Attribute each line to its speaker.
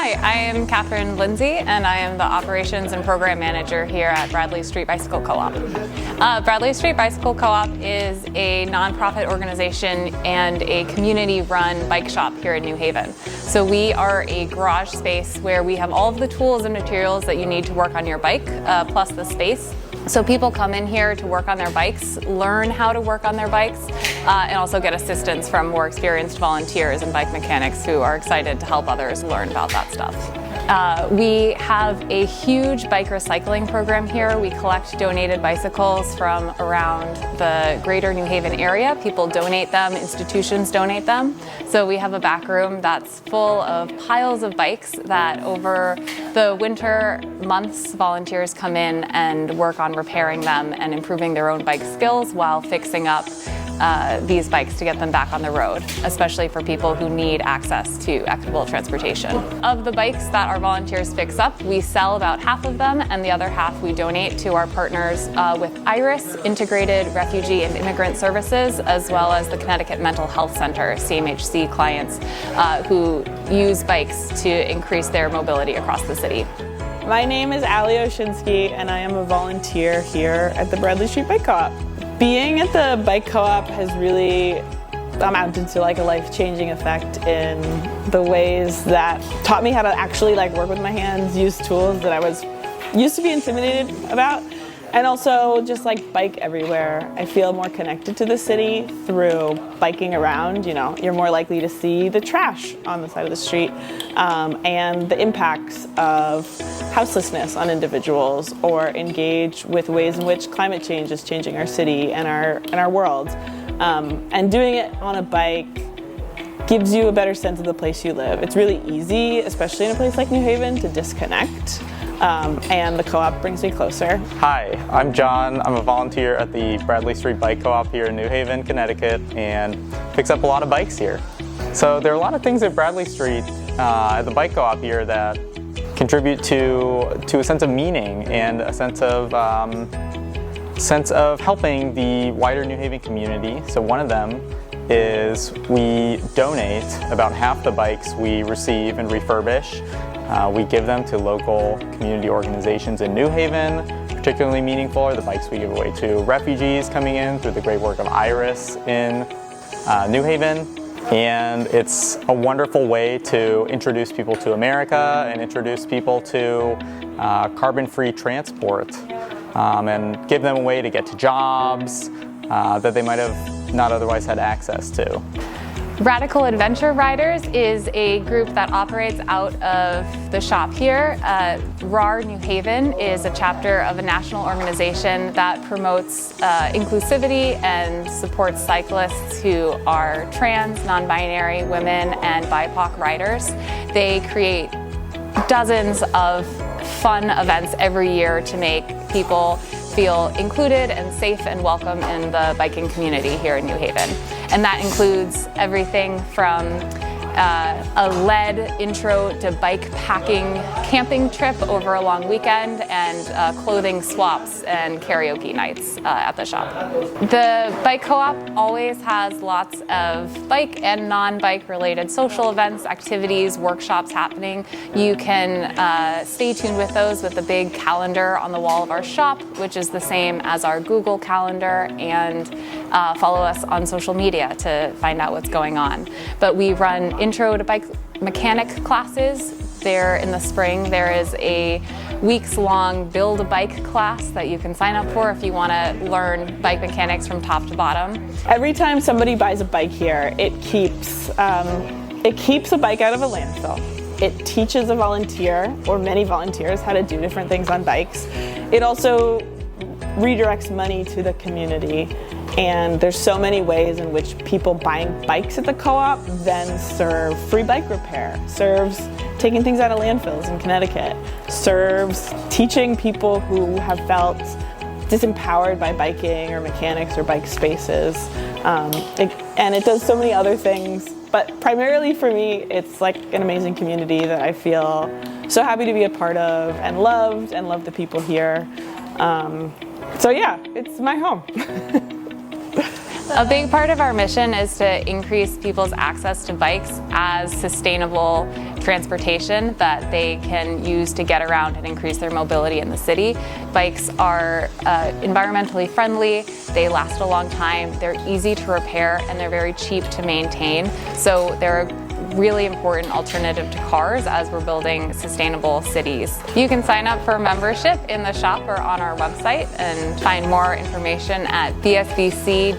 Speaker 1: Hi, I am Catherine Lindsay, and I am the Operations and Program Manager here at Bradley Street Bicycle Co-op. Bradley Street Bicycle Co-op is a nonprofit organization and a community-run bike shop here in New Haven. So we are a garage space where we have all of the tools and materials that you need to work on your bike, plus the space. So people come in here to work on their bikes, learn how to work on their bikes, and also get assistance from more experienced volunteers and bike mechanics who are excited to help others learn about that stuff. We have a huge bike recycling program here. We collect donated bicycles from around the greater New Haven area. People donate them, institutions donate them. So we have a back room that's full of piles of bikes that over the winter months, volunteers come in and work on repairing them and improving their own bike skills while fixing up these bikes to get them back on the road, especially for people who need access to equitable transportation. Of the bikes that our volunteers fix up, we sell about half of them, and the other half we donate to our partners with IRIS, Integrated Refugee and Immigrant Services, as well as the Connecticut Mental Health Center, CMHC clients who use bikes to increase their mobility across the city.
Speaker 2: My name is Ali Oshinsky, and I am a volunteer here at the Bradley Street Bike Co-op. Being at the bike co-op has really amounted to like a life-changing effect in the ways that taught me how to actually work with my hands, use tools that I used to be intimidated about, and also just bike everywhere. I feel more connected to the city through biking around. You know, you're more likely to see the trash on the side of the street and the impacts of houselessness on individuals, or engage with ways in which climate change is changing our city and our world. And doing it on a bike gives you a better sense of the place you live. It's really easy, especially in a place like New Haven, to disconnect. And the co-op brings me closer.
Speaker 3: Hi, I'm John. I'm a volunteer at the Bradley Street Bike Co-op here in New Haven, Connecticut, and fix up a lot of bikes here. So there are a lot of things at Bradley Street at the bike co-op here that contribute to a sense of meaning and a sense of helping the wider New Haven community. So one of them is we donate about half the bikes we receive and refurbish. We give them to local community organizations in New Haven. Particularly meaningful are the bikes we give away to refugees coming in through the great work of IRIS in New Haven. And it's a wonderful way to introduce people to America and introduce people to carbon-free transport and give them a way to get to jobs that they might have not otherwise had access to.
Speaker 1: Radical Adventure Riders is a group that operates out of the shop here. RAR New Haven is a chapter of a national organization that promotes inclusivity and supports cyclists who are trans, non-binary, women, and BIPOC riders. They create dozens of fun events every year to make people feel included and safe and welcome in the biking community here in New Haven. And that includes everything from a lead intro to bike packing camping trip over a long weekend, and clothing swaps and karaoke nights at the shop. The bike co-op always has lots of bike and non-bike related social events, activities, workshops happening. You can stay tuned with those with the big calendar on the wall of our shop, which is the same as our Google Calendar, and follow us on social media to find out what's going on. But we run intro to bike mechanic classes. There in the spring, there is a weeks-long build a bike class that you can sign up for if you want to learn bike mechanics from top to bottom.
Speaker 2: Every time somebody buys a bike here, it keeps a bike out of a landfill. It teaches a volunteer, or many volunteers, how to do different things on bikes. It also redirects money to the community. And there's so many ways in which people buying bikes at the co-op then serve free bike repair, serves taking things out of landfills in Connecticut, serves teaching people who have felt disempowered by biking or mechanics or bike spaces. And it does so many other things, but primarily for me, it's like an amazing community that I feel so happy to be a part of and love the people here. So yeah, it's my home.
Speaker 1: A big part of our mission is to increase people's access to bikes as sustainable transportation that they can use to get around and increase their mobility in the city. Bikes are environmentally friendly, they last a long time, they're easy to repair, and they're very cheap to maintain. So they're a really important alternative to cars as we're building sustainable cities. You can sign up for membership in the shop or on our website and find more information at bsbc.co.